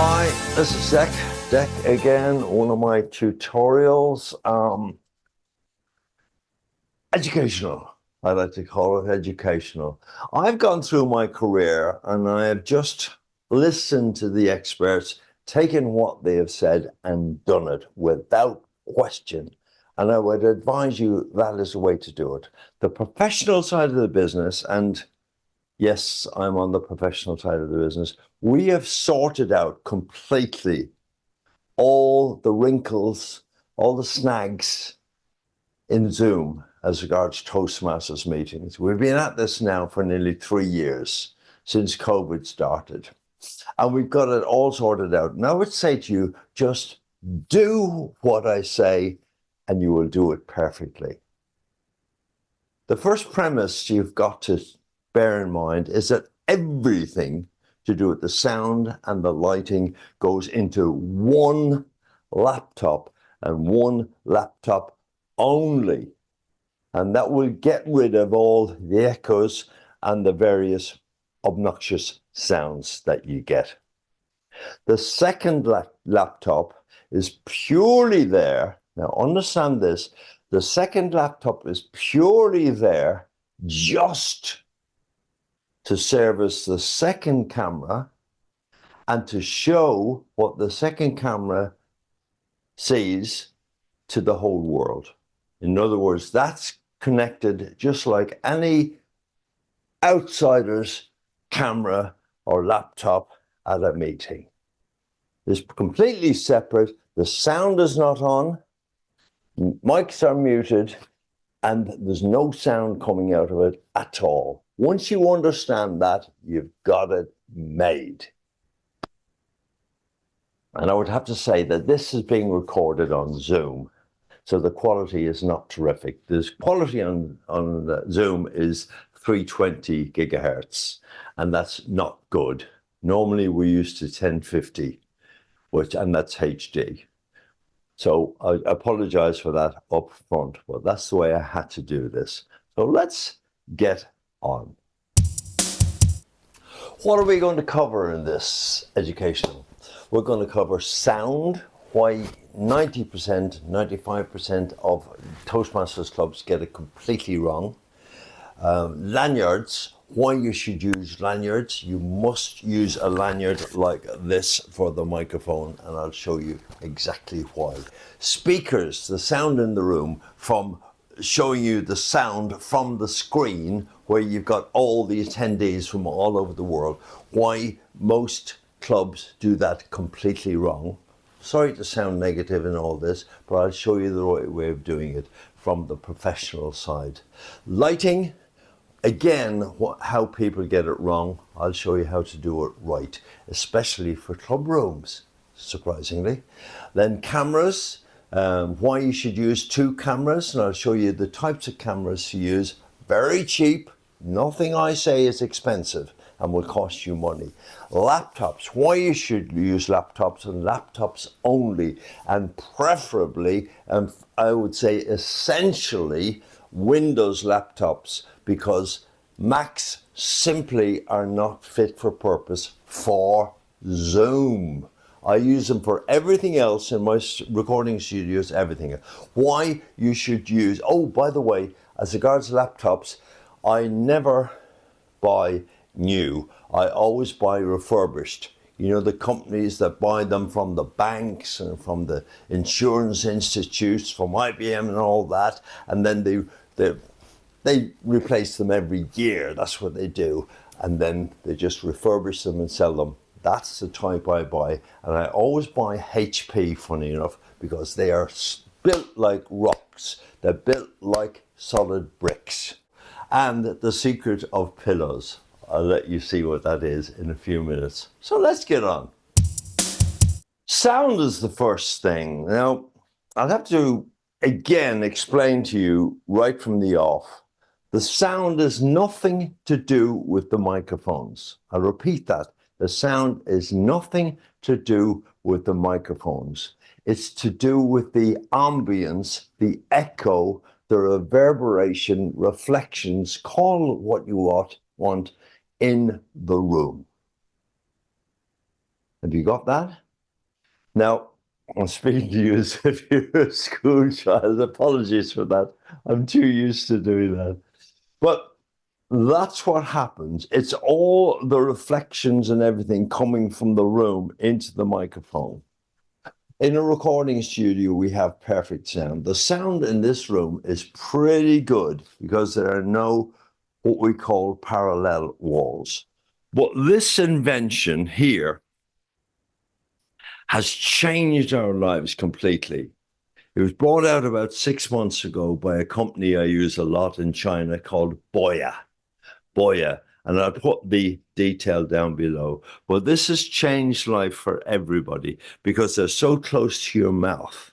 Hi, this is Dec again, one of my tutorials. Educational, I like to call it educational. I've gone through my career and I have just listened to the experts, taken what they have said and done it without question. And I would advise you that is the way to do it. The professional side of the business, and yes, I'm on the professional side of the business, we have sorted out completely all the wrinkles, all the snags in Zoom as regards Toastmasters meetings. We've been at this now for nearly 3 years since COVID started, and we've got it all sorted out. And I would say to you, just do what I say and you will do it perfectly. The first premise you've got to bear in mind is that everything to do with the sound and the lighting goes into one laptop and one laptop only. And that will get rid of all the echoes and the various obnoxious sounds that you get. The second laptop is purely there. Now understand this. The second laptop is purely there just to service the second camera and to show what the second camera sees to the whole world. In other words, that's connected just like any outsider's camera or laptop at a meeting. It's completely separate. The sound is not on, mics are muted, and there's no sound coming out of it at all. Once you understand that, you've got it made. And I would have to say that this is being recorded on Zoom, so the quality is not terrific. The quality on Zoom is 320 gigahertz, and that's not good. Normally we're used to 1050, and that's HD. So I apologize for that up front, but that's the way I had to do this. So let's get on. What are we going to cover in this educational? We're going to cover sound, why 90%, 95% of Toastmasters clubs get it completely wrong. Lanyards, why you should use lanyards. You must use a lanyard like this for the microphone, and I'll show you exactly why. Speakers, the sound in the room, from showing you the sound from the screen where you've got all the attendees from all over the world. Why most clubs do that completely wrong. Sorry to sound negative in all this, but I'll show you the right way of doing it from the professional side. Lighting, again, how people get it wrong. I'll show you how to do it right, especially for club rooms, surprisingly. Then cameras, why you should use 2 cameras, and I'll show you the types of cameras to use. Very cheap, nothing I say is expensive and will cost you money. Laptops, why you should use laptops and laptops only, and preferably, I would say essentially, Windows laptops, because Macs simply are not fit for purpose for Zoom. I use them for everything else in my recording studios, everything. Why you should use, oh, by the way, as regards laptops, I never buy new. I always buy refurbished. You know, the companies that buy them from the banks and from the insurance institutes, from IBM and all that, and then they replace them every year. That's what they do. And then they just refurbish them and sell them. That's the type I buy. And I always buy HP, funny enough, because they are built like rocks. They're built like solid bricks. And the secret of pillows. I'll let you see what that is in a few minutes. So let's get on. Sound is the first thing. Now, I'll have to again explain to you right from the off. The sound is nothing to do with the microphones. I'll repeat that. The sound is nothing to do with the microphones. It's to do with the ambience, the echo, the reverberation, reflections, call it what you want in the room. Have you got that? Now, I'm speaking to you as if you're a school child. Apologies for that. I'm too used to doing that. But that's what happens. It's all the reflections and everything coming from the room into the microphone. In a recording studio, we have perfect sound. The sound in this room is pretty good because there are no what we call parallel walls. But this invention here has changed our lives completely. It was brought out about 6 months ago by a company I use a lot in China called Boya. And I'll put the detail down below. But this has changed life for everybody because they're so close to your mouth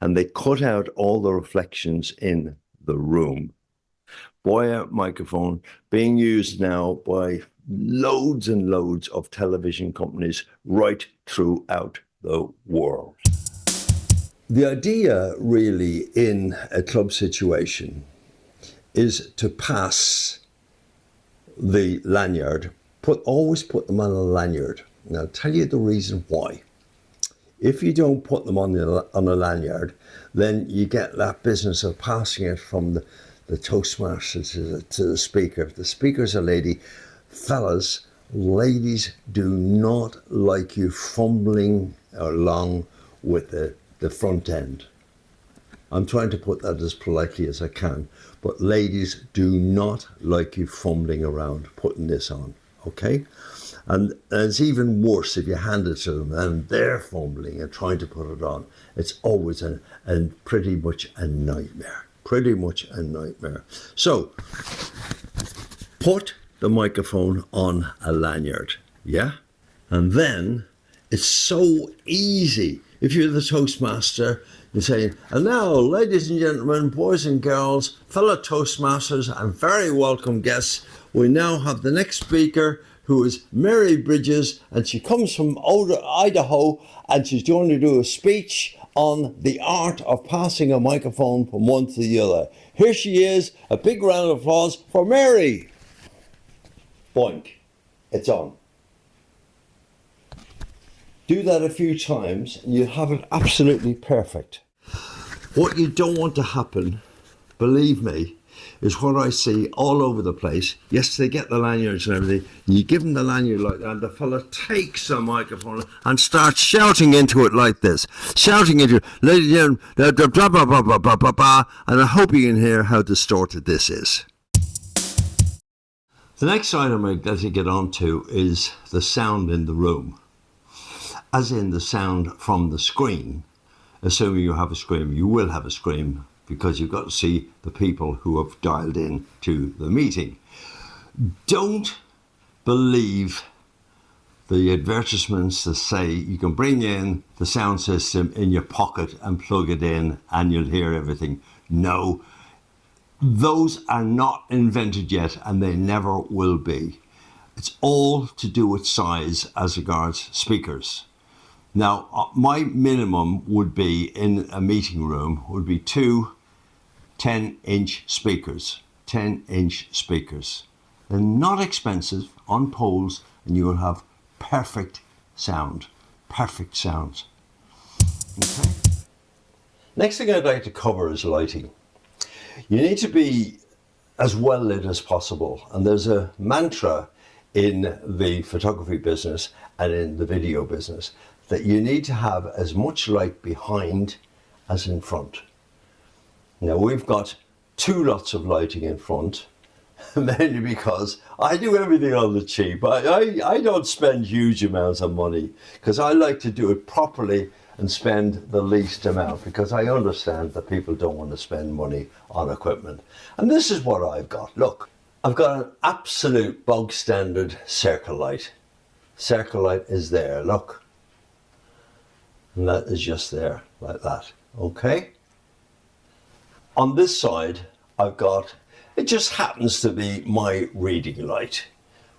and they cut out all the reflections in the room. Boya microphone being used now by loads and loads of television companies right throughout the world. The idea really in a club situation is to pass the lanyard, always put them on a lanyard. And I'll tell you the reason why. If you don't put them on a lanyard, then you get that business of passing it from the Toastmasters to the speaker. If the speaker's a lady, fellas, ladies do not like you fumbling along with the front end. I'm trying to put that as politely as I can, but ladies do not like you fumbling around putting this on, okay? And it's even worse if you hand it to them and they're fumbling and trying to put it on. It's always pretty much a nightmare, So, put the microphone on a lanyard, yeah? And then it's so easy. If you're the Toastmaster, you're saying, and now, ladies and gentlemen, boys and girls, fellow Toastmasters, and very welcome guests, we now have the next speaker, who is Mary Bridges, and she comes from Idaho, and she's going to do a speech on the art of passing a microphone from one to the other. Here she is. A big round of applause for Mary. Boink. It's on. Do that a few times and you'll have it absolutely perfect. What you don't want to happen, believe me, is what I see all over the place. Yes, they get the lanyards and everything. You give them the lanyard like that, and the fella takes the microphone and starts shouting into it like this. Shouting into it, ladies and gentlemen, blah, blah, blah, blah, blah, blah, blah, and I hope you can hear how distorted this is. The next item I'd like to get on to is the sound in the room. As in the sound from the screen. Assuming you have a screen, you will have a screen because you've got to see the people who have dialed in to the meeting. Don't believe the advertisements that say you can bring in the sound system in your pocket and plug it in and you'll hear everything. No, those are not invented yet and they never will be. It's all to do with size as regards speakers. Now, my minimum would be in a meeting room would be 2 10-inch speakers. 10-inch speakers. They're not expensive, on poles, and you will have perfect sound. Perfect sounds. Okay. Next thing I'd like to cover is lighting. You need to be as well lit as possible, and there's a mantra in the photography business and in the video business that you need to have as much light behind as in front. Now we've got 2 lots of lighting in front, mainly because I do everything on the cheap. I don't spend huge amounts of money because I like to do it properly and spend the least amount because I understand that people don't want to spend money on equipment. And this is what I've got. Look, I've got an absolute bog standard circle light. Circle light is there, look. And that is just there, like that, okay? On this side, I've got, it just happens to be my reading light,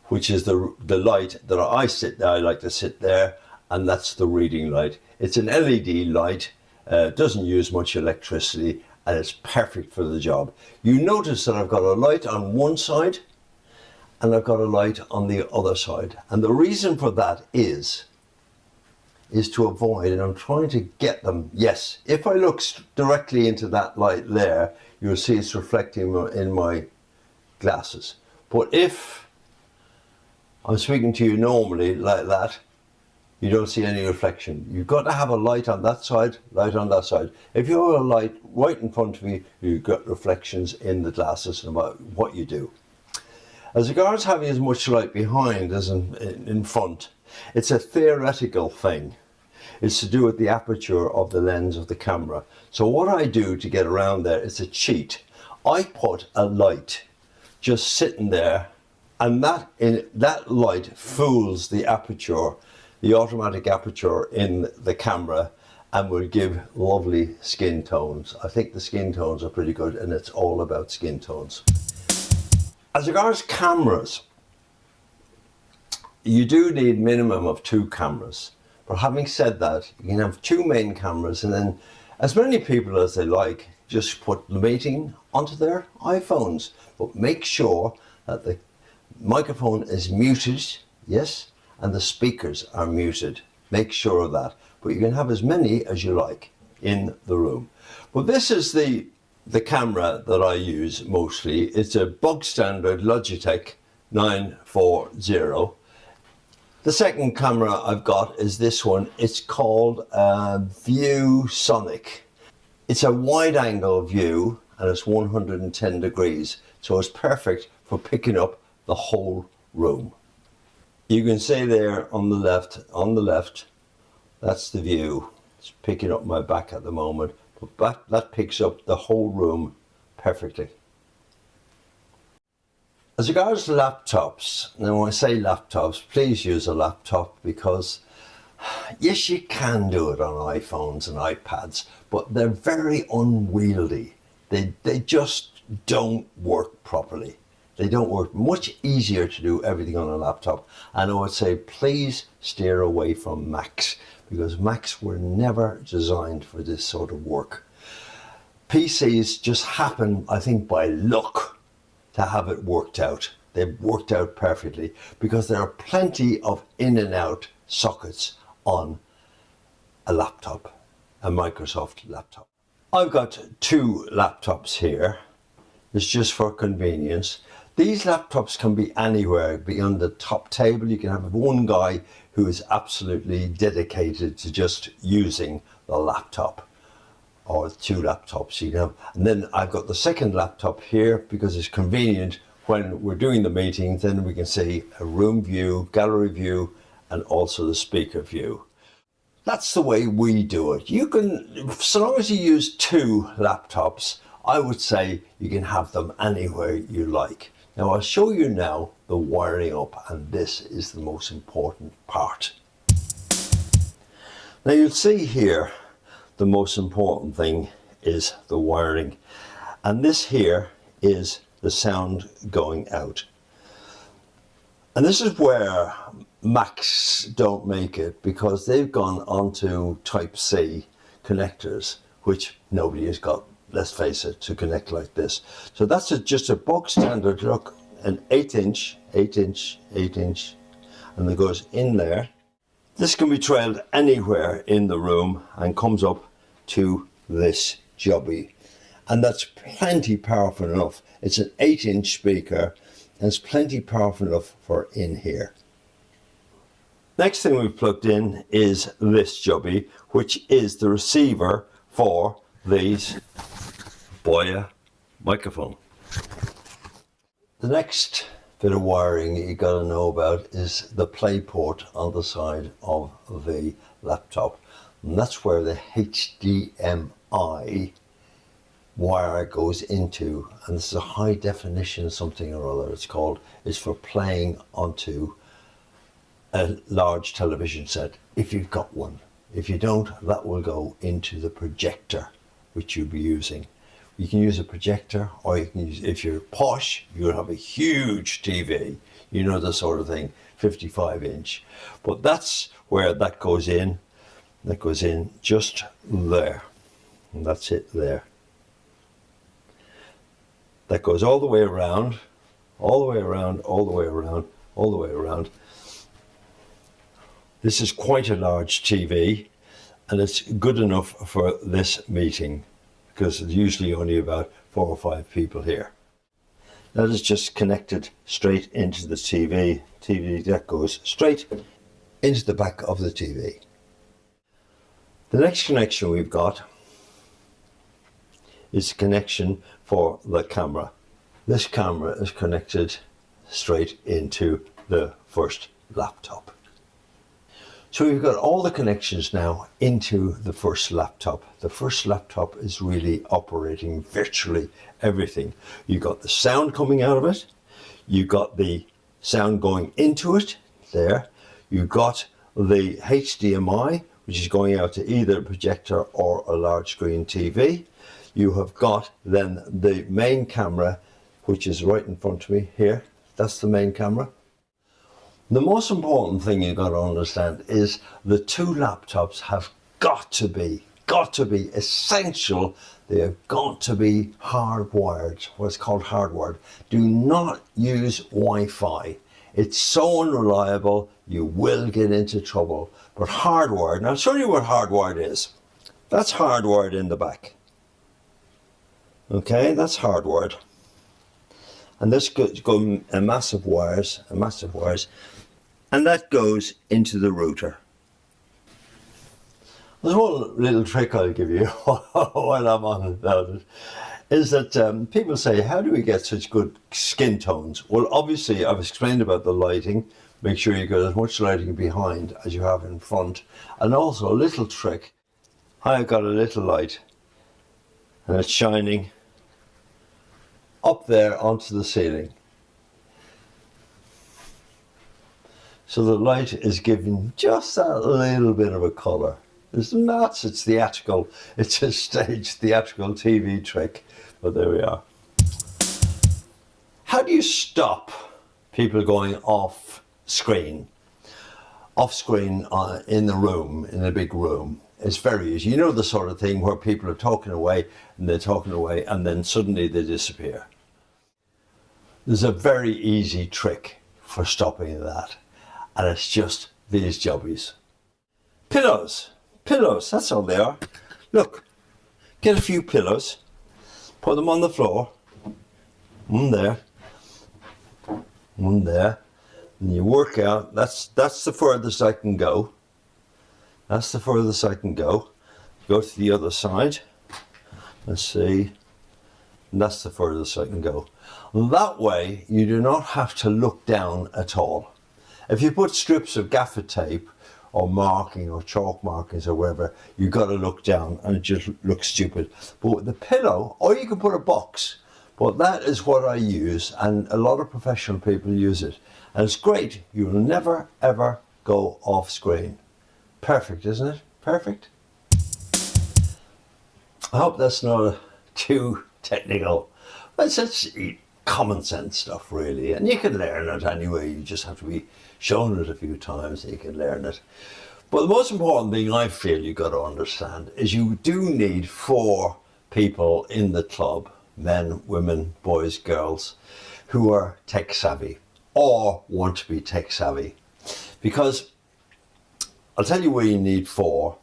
which is the light that I like to sit there, and that's the reading light. It's an LED light, doesn't use much electricity, and it's perfect for the job. You notice that I've got a light on one side, and I've got a light on the other side. And the reason for that is is to avoid, and I'm trying to get them, yes, if I look directly into that light there, you'll see it's reflecting in my glasses. But if I'm speaking to you normally like that, you don't see any reflection. You've got to have a light on that side, light on that side. If you have a light right in front of you, you've got reflections in the glasses about what you do. As regards having as much light behind as in front, it's a theoretical thing. It's to do with the aperture of the lens of the camera. So what I do to get around there is a cheat. I put a light just sitting there, and that light fools the aperture, the automatic aperture in the camera, and will give lovely skin tones. I think the skin tones are pretty good, and it's all about skin tones. As regards cameras, you do need minimum of 2 cameras. But having said that, you can have 2 main cameras, and then as many people as they like just put the meeting onto their iPhones. But make sure that the microphone is muted, yes, and the speakers are muted. Make sure of that. But you can have as many as you like in the room. But this is the camera that I use mostly. It's a bog standard Logitech 940. The second camera I've got is this one. It's called ViewSonic. It's a wide angle view and it's 110 degrees. So it's perfect for picking up the whole room. You can see there on the left, that's the view. It's picking up my back at the moment, but that picks up the whole room perfectly. As regards to laptops, now when I say laptops, please use a laptop, because yes, you can do it on iPhones and iPads, but they're very unwieldy. They just don't work properly. They don't work. Much easier to do everything on a laptop. And I would say please steer away from Macs, because Macs were never designed for this sort of work. PCs just happen, I think, by luck to have it worked out. They've worked out perfectly because there are plenty of in and out sockets on a laptop, a Microsoft laptop. I've got 2 laptops here. It's just for convenience. These laptops can be anywhere, be on the top table. You can have one guy who is absolutely dedicated to just using the laptop, or 2 laptops you can have. And then I've got the second laptop here because it's convenient when we're doing the meetings. Then we can see a room view, gallery view, and also the speaker view. That's the way we do it. You can, so long as you use 2 laptops, I would say you can have them anywhere you like. Now I'll show you now the wiring up, and this is the most important part. Now you'll see here the most important thing is the wiring, and this here is the sound going out. And this is where Macs don't make it, because they've gone onto Type-C connectors, which nobody has got, let's face it, to connect like this. So that's just a bog standard, look, an 8-inch, and it goes in there. This can be trailed anywhere in the room and comes up to this jobby. And that's plenty powerful enough. It's an 8-inch speaker, and it's plenty powerful enough for in here. Next thing we've plugged in is this jobby, which is the receiver for these Boya microphone. The next bit of wiring you got to know about is the play port on the side of the laptop, and that's where the HDMI wire goes into, and this is a high definition something or other it's called. It's for playing onto a large television set if you've got one. If you don't, that will go into the projector which you'll be using. You can use a projector, or you can use, if you're posh, you'll have a huge TV, you know, the sort of thing, 55-inch. But that's where that goes in. That goes in just there, and that's it there. That goes all the way around, all the way around, all the way around, all the way around. This is quite a large TV, and it's good enough for this meeting because there's usually only about 4 or 5 people here. That is just connected straight into the TV. That goes straight into the back of the TV. The next connection we've got is a connection for the camera. This camera is connected straight into the first laptop. So we've got all the connections now into the first laptop. The first laptop is really operating virtually everything. You've got the sound coming out of it. You've got the sound going into it there. You've got the HDMI, which is going out to either a projector or a large screen TV. You have got then the main camera, which is right in front of me here. That's the main camera. The most important thing you've got to understand is the 2 laptops have got to be essential. They have got to be hardwired, what's called hardwired. Do not use Wi-Fi. It's so unreliable, you will get into trouble. But hardwired, now I'll show you what hardwired is. That's hardwired in the back. Okay, that's hardwired. And this goes a massive wires, and that goes into the router. There's one little trick I'll give you while I'm on about it, is that people say, how do we get such good skin tones? Well, obviously I've explained about the lighting. Make sure you get as much lighting behind as you have in front. And also a little trick, I've got a little light and it's shining up there onto the ceiling. So the light is giving just that little bit of a colour. It's nuts, it's theatrical. It's a stage theatrical TV trick, but there we are. How do you stop people going off screen? Off screen in the room, in a big room. It's very easy. You know the sort of thing where people are talking away and they're talking away and then suddenly they disappear. There's a very easy trick for stopping that, and it's just these jobbies. Pillows, that's all they are. Look, get a few pillows, put them on the floor, one there, and you work out, that's the furthest I can go. That's the furthest I can go. Go to the other side, let's see, and that's the furthest I can go. That way you do not have to look down at all. If you put strips of gaffer tape or marking or chalk markings or whatever, you've got to look down and it just looks stupid. But with the pillow, or you can put a box, but that is what I use, and a lot of professional people use it. And it's great, you will never ever go off screen. Perfect, isn't it? Perfect. I hope that's not too technical. It's just common sense stuff really, and you can learn it anyway. You just have to be shown it a few times and you can learn it. But the most important thing I feel you've got to understand is you do need 4 people in the club, men, women, boys, girls, who are tech savvy or want to be tech savvy. Because I'll tell you where you need 4.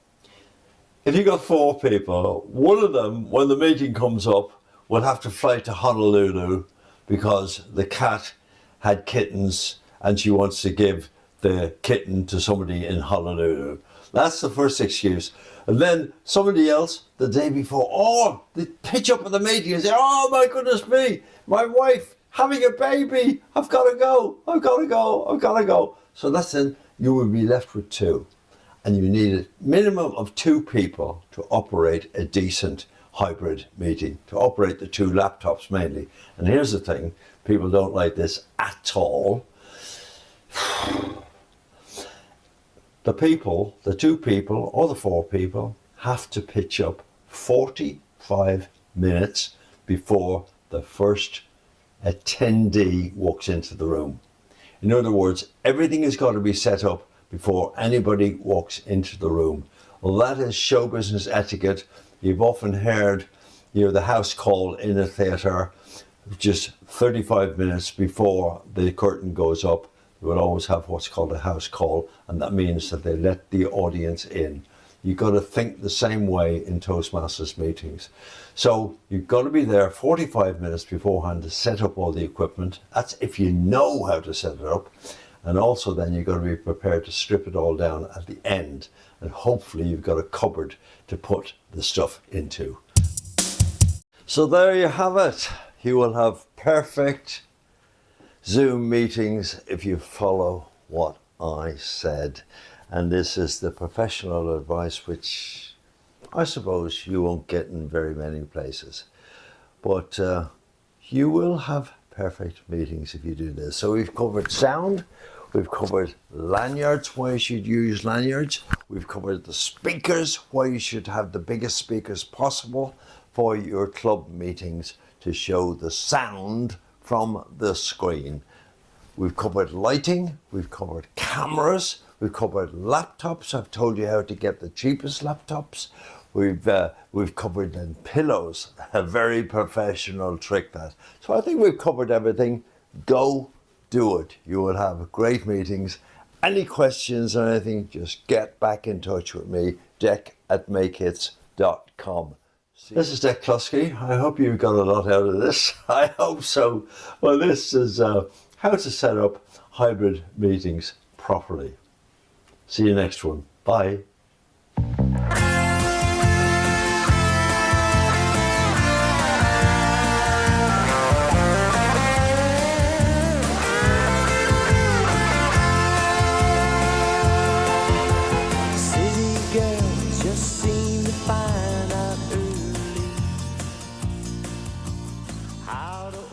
If you've got 4 people, one of them, when the meeting comes up, will have to fly to Honolulu because the cat had kittens and she wants to give the kitten to somebody in Honolulu. That's the first excuse. And then somebody else the day before, they pitch up at the meeting and say, oh my goodness me, my wife having a baby, I've got to go. So that's then you will be left with 2. And you need a minimum of 2 people to operate a decent hybrid meeting, to operate the 2 laptops mainly. And here's the thing, people don't like this at all. The 2 people or the 4 people have to pitch up 45 minutes before the first attendee walks into the room. In other words, everything has got to be set up before anybody walks into the room. Well, that is show business etiquette. You've often heard, the house call in a theatre just 35 minutes before the curtain goes up. you will always have what's called a house call, and that means that they let the audience in. You've got to think the same way in Toastmasters meetings. So you've got to be there 45 minutes beforehand to set up all the equipment. That's if you know how to set it up. And also then you've got to be prepared to strip it all down at the end. And hopefully you've got a cupboard to put the stuff into. So there you have it. You will have perfect Zoom meetings if you follow what I said. And this is the professional advice which I suppose you won't get in very many places. But you will have perfect meetings if you do this. So we've covered sound, we've covered lanyards, why you should use lanyards, we've covered the speakers, why you should have the biggest speakers possible for your club meetings to show the sound from the screen. We've covered lighting, we've covered cameras, we've covered laptops. I've told you how to get the cheapest laptops. We've covered then pillows, a very professional trick that. So I think we've covered everything. Go do it. You will have great meetings. Any questions or anything, just get back in touch with me, dec@makehits.com. This is Dec Cluskey. I hope you got a lot out of this. I hope so. Well, this is how to set up hybrid meetings properly. See you next one. Bye. City girls just seem to find out early how to